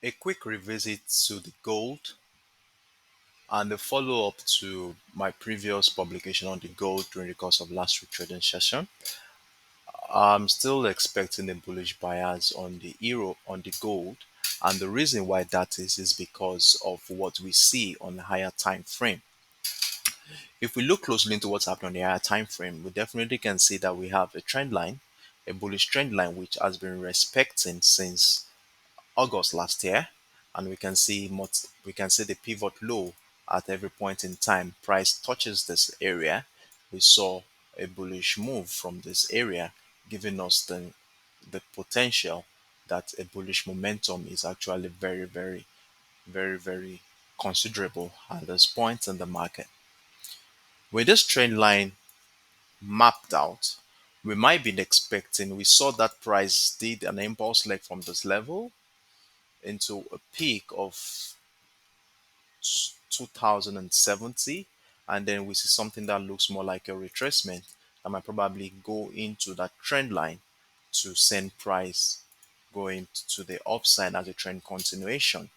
A quick revisit to the gold and a follow up to my previous publication on the gold during the course of last week trading session. I'm still expecting a bullish bias on the euro on the gold, and the reason why that is because of what we see on the higher time frame. If we look closely into what's happening on the higher time frame, we definitely can see that we have a trend line, a bullish trend line, which has been respecting since August last year, and we can see the pivot low at every point in time. Price touches this area. We saw a bullish move from this area, giving us the potential that a bullish momentum is actually very considerable at this point in the market. With this trend line mapped out, we might be expecting, we saw that price did an impulse leg from this level into a peak of 2070, and then we see something that looks more like a retracement that might probably go into that trend line to send price going to the upside as a trend continuation.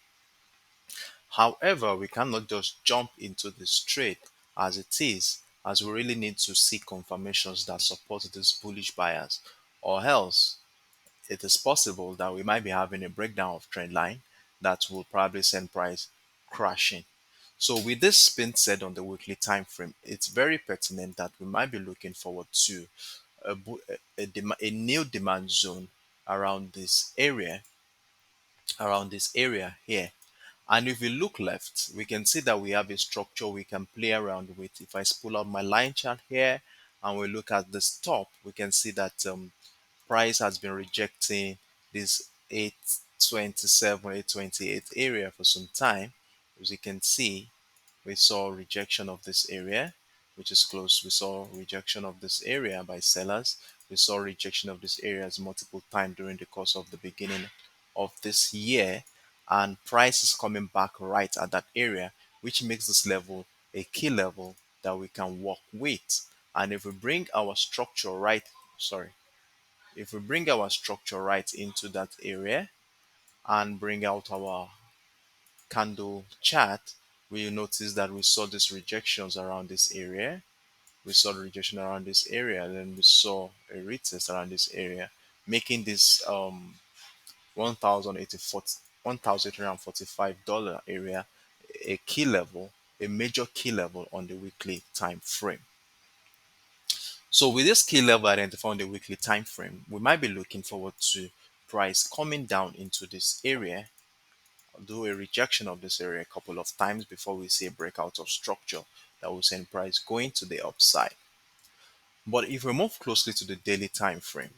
However, we cannot just jump into this trade as it is, as we really need to see confirmations that support this bullish bias, or else it is possible that we might be having a breakdown of trend line that will probably send price crashing. So with this being said on the weekly time frame, it's very pertinent that we might be looking forward to a new demand zone around this area, here. And if we look left, we can see that we have a structure we can play around with. If I pull out my line chart here and we look at the top, we can see that price has been rejecting this 827, 828 area for some time. As you can see, we saw rejection of this area, which is close. We saw rejection of this area by sellers. We saw rejection of this areas multiple times during the course of the beginning of this year, and price is coming back right at that area, which makes this level a key level that we can work with. And if we bring our structure right, sorry, if we bring our structure right into that area and bring out our candle chart, we notice that we saw these rejections around this area. We saw the rejection around this area, and then we saw a retest around this area, making this 1084 $1,845 area a key level, a major key level on the weekly time frame. So with this key level identified on the weekly time frame, we might be looking forward to price coming down into this area, do a rejection of this area a couple of times before we see a breakout of structure that will send price going to the upside. But if we move closely to the daily time frame,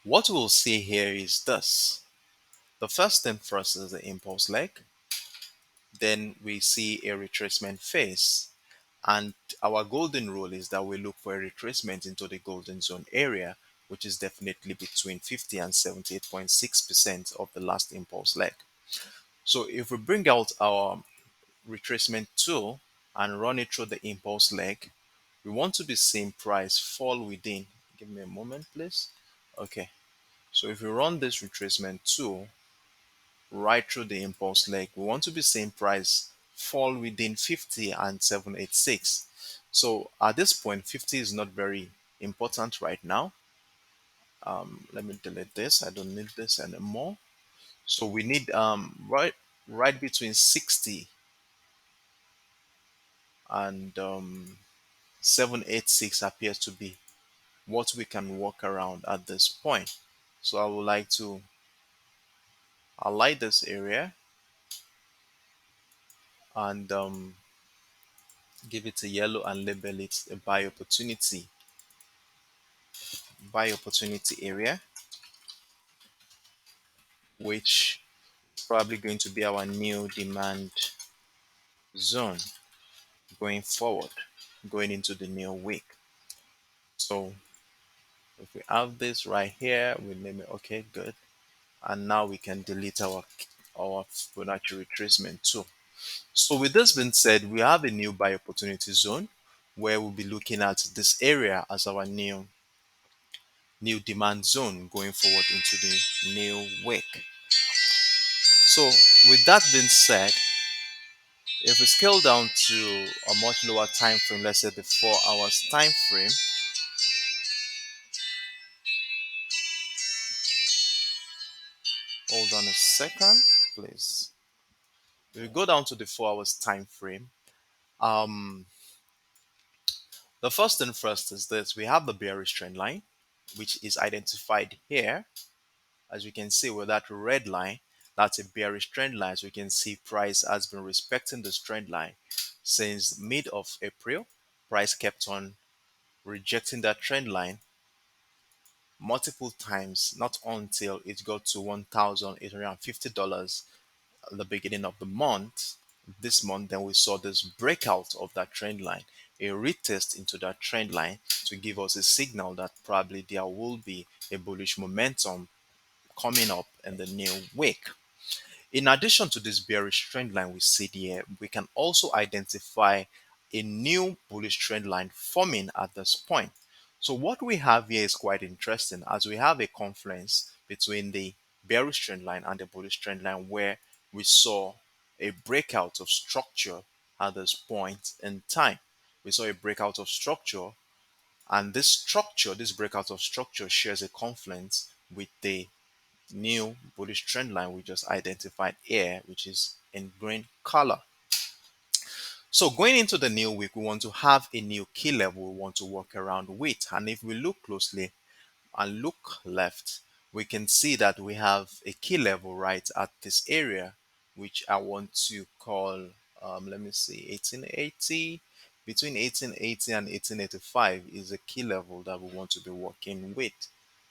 what we'll see here is this. The first thing first is the impulse leg. Then we see a retracement phase. And our golden rule is that we look for a retracement into the golden zone area, which is definitely between 50 and 78.6% of the last impulse leg. So if we bring out our retracement tool and run it through the impulse leg, we want to be seeing price fall within. Give me a moment, please. Okay. So if we run this retracement tool right through the impulse leg, we want to be seeing price fall within 50 and 786. So at this point, 50 is not very important right now. Let me delete this. I don't need this anymore. So we need right between 60 and 786 appears to be what we can work around at this point. So I would like to highlight this area and give it a yellow and label it a buy opportunity area, which is probably going to be our new demand zone going forward, going into the new week. So if we have this right here, we name it. Okay, good. And now we can delete our Fibonacci retracement too. So with this being said, we have a new buy opportunity zone where we'll be looking at this area as our new demand zone going forward into the new week. So with that being said, if we scale down to a much lower time frame, let's say the 4 hours time frame, hold on a second, please. If we go down to the 4 hours time frame, um, the first thing first is this: we have the bearish trend line, which is identified here. As you can see with that red line, that's a bearish trend line. So you can see price has been respecting this trend line since mid of April. Price kept on rejecting that trend line multiple times, not until it got to $1,850 at the beginning of the month. This month, then we saw this breakout of that trend line, a retest into that trend line to give us a signal that probably there will be a bullish momentum coming up in the new week. In addition to this bearish trend line we see here, we can also identify a new bullish trend line forming at this point. So what we have here is quite interesting, as we have a confluence between the bearish trend line and the bullish trend line, where we saw a breakout of structure at this point in time. We saw a breakout of structure, and this breakout of structure shares a confluence with the new bullish trend line we just identified here, which is in green color. So going into the new week, we want to have a new key level we want to work around with. And if we look closely and look left, we can see that we have a key level right at this area, which I want to call, let me see, 1880. Between 1880 and 1885 is a key level that we want to be working with.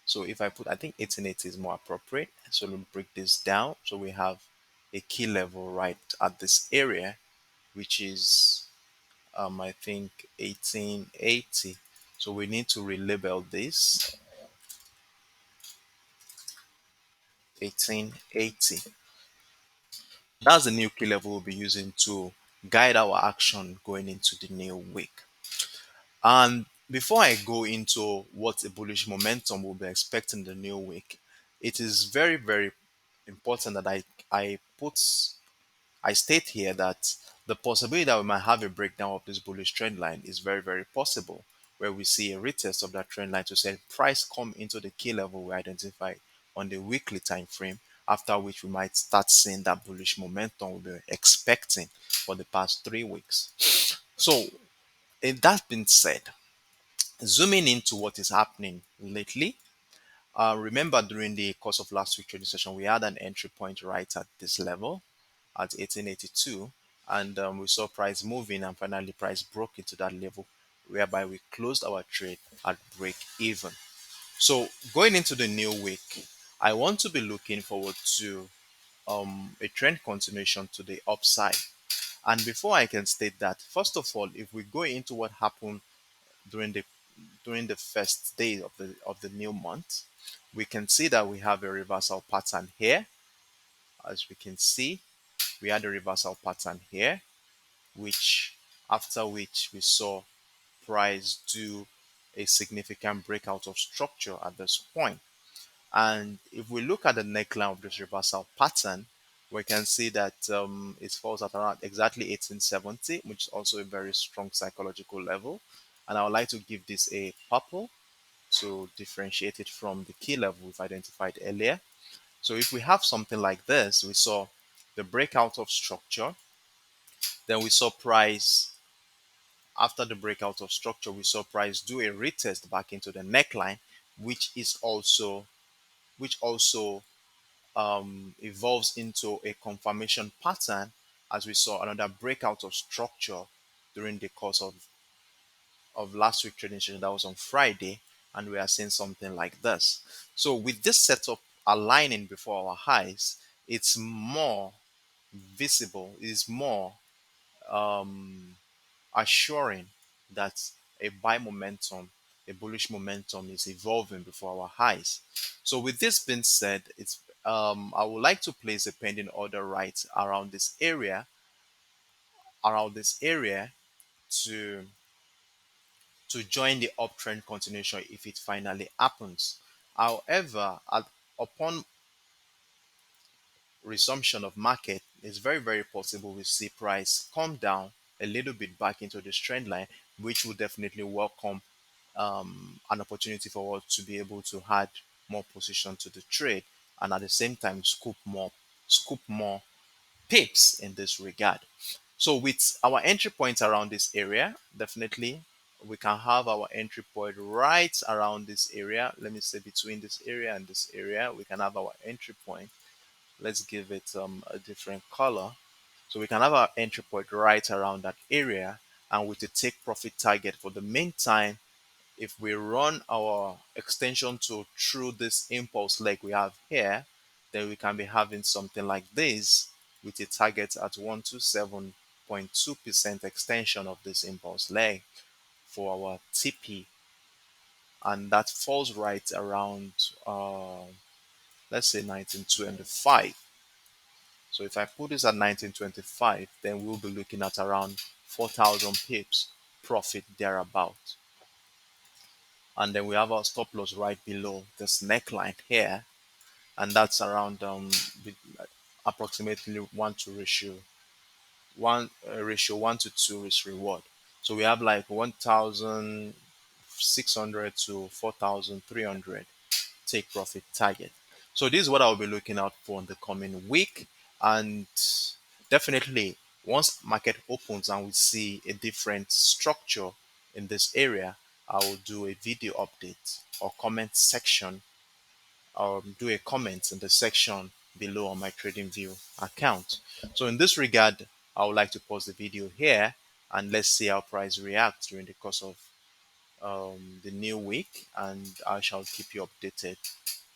So if I put, I think 1880 is more appropriate. So let me break this down. So we have a key level right at this area, which is, I think 1880. So we need to relabel this 1880. That's the new key level we'll be using to guide our action going into the new week. And before I go into what a bullish momentum will be expecting the new week, it is very, very important that I state here that the possibility that we might have a breakdown of this bullish trend line is very, very possible, where we see a retest of that trend line to say price come into the key level we identified on the weekly time frame, after which we might start seeing that bullish momentum we've been expecting for the past 3 weeks. So, in that being said, zooming into what is happening lately, remember during the course of last week trading session, we had an entry point right at this level at 1882, and we saw price moving, and finally price broke into that level, whereby we closed our trade at break even. So going into the new week, I want to be looking forward to a trend continuation to the upside. And before I can state that, first of all, if we go into what happened during the first day of the new month, we can see that we have a reversal pattern here. As we can see, we had a reversal pattern here, which after which we saw price do a significant breakout of structure at this point. And if we look at the neckline of this reversal pattern, we can see that it falls at around exactly 1870, which is also a very strong psychological level. And I would like to give this a purple to differentiate it from the key level we've identified earlier. So if we have something like this, we saw the breakout of structure, then we saw price after the breakout of structure, we saw price do a retest back into the neckline, which is also which also evolves into a confirmation pattern, as we saw another breakout of structure during the course of last week trading session that was on Friday, and we are seeing something like this. So with this setup aligning before our highs, it's more visible, is more um, assuring that a buy momentum, a bullish momentum is evolving before our highs. So with this being said, it's I would like to place a pending order right around this area to join the uptrend continuation if it finally happens. However, upon resumption of market, it's very, very possible we see price come down a little bit back into this trend line, which will definitely welcome an opportunity for us to be able to add more position to the trade and at the same time scoop more pips in this regard. So with our entry point around this area, definitely we can have our entry point right around this area. Let me say between this area and this area, we can have our entry point. Let's give it a different color. So we can have our entry point right around that area, and with a take profit target for the meantime, if we run our extension tool through this impulse leg we have here, then we can be having something like this with a target at 127.2% extension of this impulse leg for our TP. And that falls right around, let's say 1925. So if I put this at 1925, then we'll be looking at around 4,000 pips profit thereabout. And then we have our stop loss right below this neckline here, and that's around approximately 1 to 2 risk reward. So we have like 1,600 to 4,300 take profit target. So this is what I'll be looking out for in the coming week, and definitely once market opens and we see a different structure in this area, I will do a video update or comment section, or do a comment in the section below on my TradingView account. So in this regard, I would like to pause the video here and let's see how price reacts during the course of the new week, and I shall keep you updated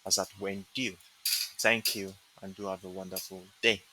as at when due. Thank you and do have a wonderful day.